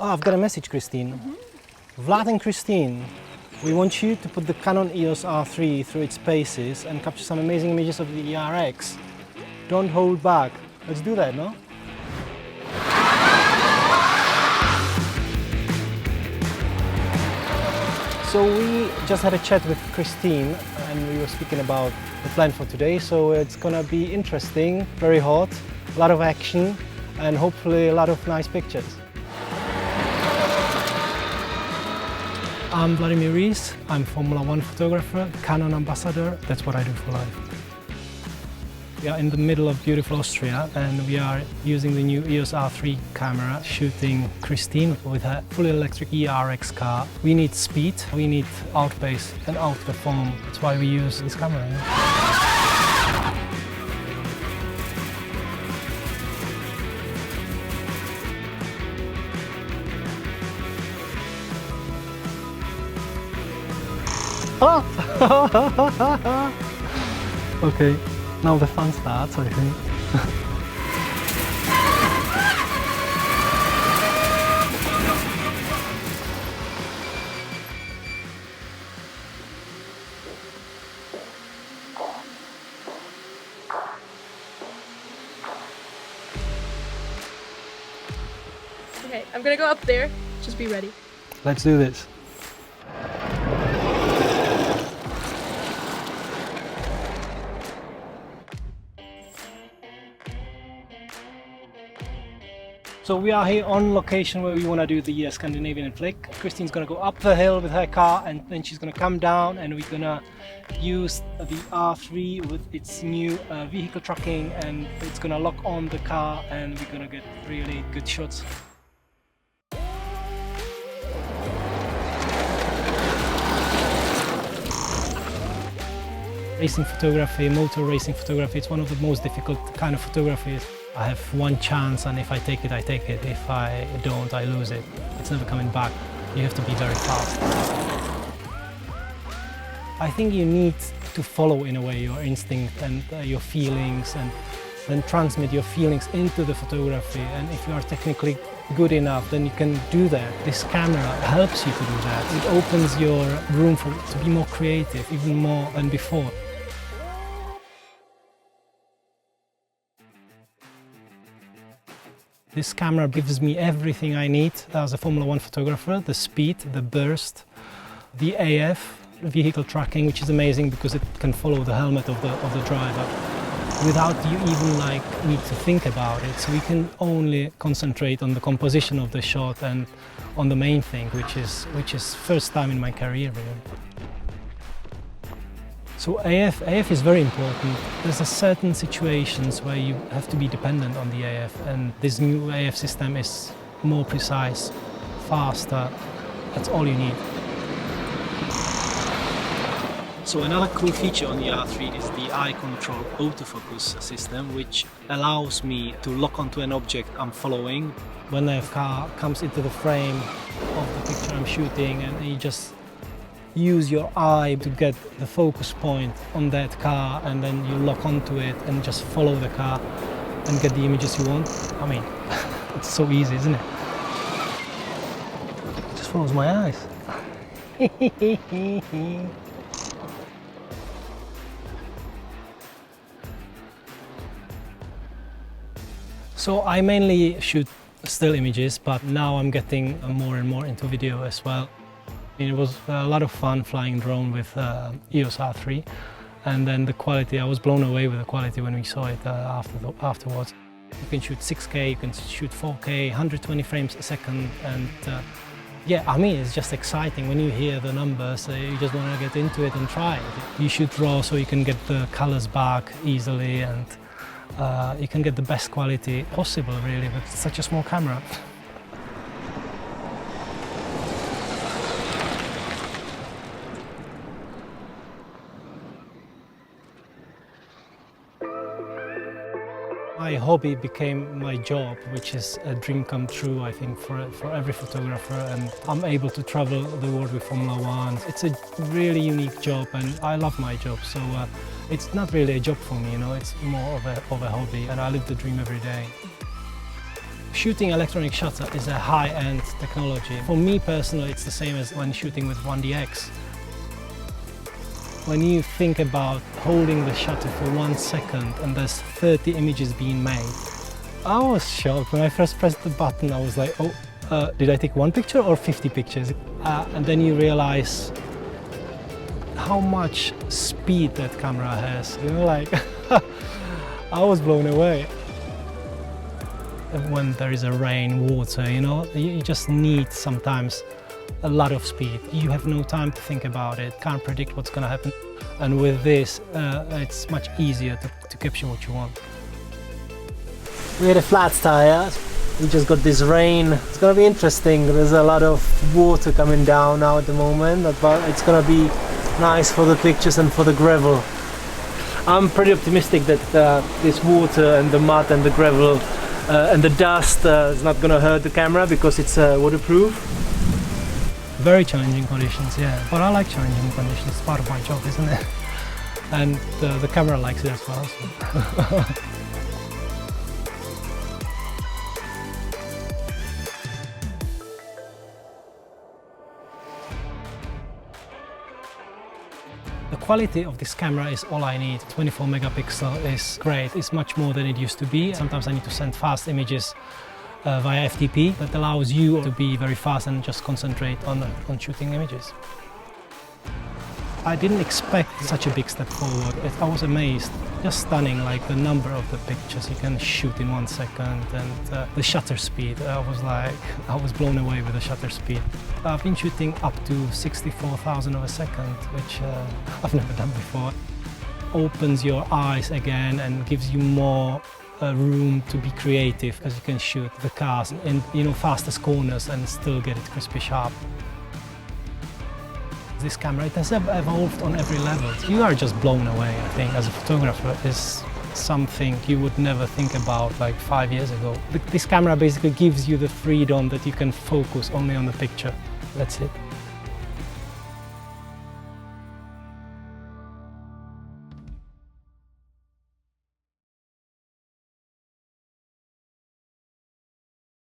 Oh, I've got a message, Christine. Vlad and Christine, we want you to put the Canon EOS R3 through its paces and capture some amazing images of the ERX. Don't hold back. Let's do that, no? So we just had a chat with Christine and we were speaking about the plan for today. So it's gonna be interesting, very hot, a lot of action and hopefully a lot of nice pictures. I'm Vladimir Rys. I'm Formula 1 photographer, Canon ambassador. That's what I do for life. We are in the middle of beautiful Austria and we are using the new EOS R3 camera, shooting Christine with her fully electric ERX car. We need speed, we need outpace and outperform. That's why we use this camera. Okay, now the fun starts, I think. Okay, I'm gonna go up there. Just be ready. Let's do this. So we are here on location where we want to do the Scandinavian flick. Christine's going to go up the hill with her car and then she's going to come down and we're going to use the R3 with its new vehicle tracking and it's going to lock on the car and we're going to get really good shots. Racing photography, motor racing photography, it's one of the most difficult kind of photography. I have one chance and if I take it, I take it. If I don't, I lose it. It's never coming back. You have to be very fast. I think you need to follow in a way your instinct and your feelings and then transmit your feelings into the photography, and if you are technically good enough then you can do that. This camera helps you to do that. It opens your room to be more creative, even more than before. This camera gives me everything I need as a Formula 1 photographer, the speed, the burst, the AF, vehicle tracking, which is amazing because it can follow the helmet of the driver without you even need to think about it. So we can only concentrate on the composition of the shot and on the main thing, which is first time in my career really. So AF is very important. There's a certain situations where you have to be dependent on the AF, and this new AF system is more precise, faster. That's all you need. So another cool feature on the R3 is the eye control autofocus system, which allows me to lock onto an object I'm following. When the car comes into the frame of the picture I'm shooting, and you just use your eye to get the focus point on that car and then you lock onto it and just follow the car and get the images you want. I mean, it's so easy, isn't it? It just follows my eyes. So I mainly shoot still images, but now I'm getting more and more into video as well. It was a lot of fun flying drone with EOS R3, and then the quality, I was blown away with the quality when we saw it afterwards. You can shoot 6K, you can shoot 4K, 120 frames a second, and yeah, I mean, it's just exciting. When you hear the numbers, you just want to get into it and try it. You shoot RAW so you can get the colors back easily, and you can get the best quality possible really with such a small camera. My hobby became my job, which is a dream come true, I think, for every photographer, and I'm able to travel the world with Formula 1. It's a really unique job and I love my job, so it's not really a job for me, you know, it's more of a hobby, and I live the dream every day. Shooting electronic shutter is a high-end technology. For me personally, it's the same as when shooting with 1DX. When you think about holding the shutter for 1 second and there's 30 images being made, I was shocked. When I first pressed the button, I was like, oh, did I take 1 picture or 50 pictures? And then you realize how much speed that camera has. You know, like, I was blown away. When there is a rain, water, you know, you just need sometimes a lot of speed. You have no time to think about it, can't predict what's going to happen. And with this, it's much easier to capture what you want. We had a flat tire. We just got this rain. It's going to be interesting. There's a lot of water coming down now at the moment, but it's going to be nice for the pictures and for the gravel. I'm pretty optimistic that this water and the mud and the gravel and the dust is not going to hurt the camera because it's waterproof. Very challenging conditions, yeah. But I like challenging conditions. It's part of my job, isn't it? And the camera likes it as well. So. The quality of this camera is all I need. 24 megapixel is great. It's much more than it used to be. Sometimes I need to send fast images via FTP. That allows you to be very fast and just concentrate on shooting images. I didn't expect such a big step forward. I was amazed. Just stunning, like the number of the pictures you can shoot in 1 second and the shutter speed. I was blown away with the shutter speed. I've been shooting up to 64,000 of a second, which I've never done before. Opens your eyes again and gives you more room to be creative because you can shoot the cars in, you know, fastest corners and still get it crispy sharp. This camera, it has evolved on every level. You are just blown away, I think, as a photographer. It's something you would never think about like 5 years ago. This camera basically gives you the freedom that you can focus only on the picture. That's it.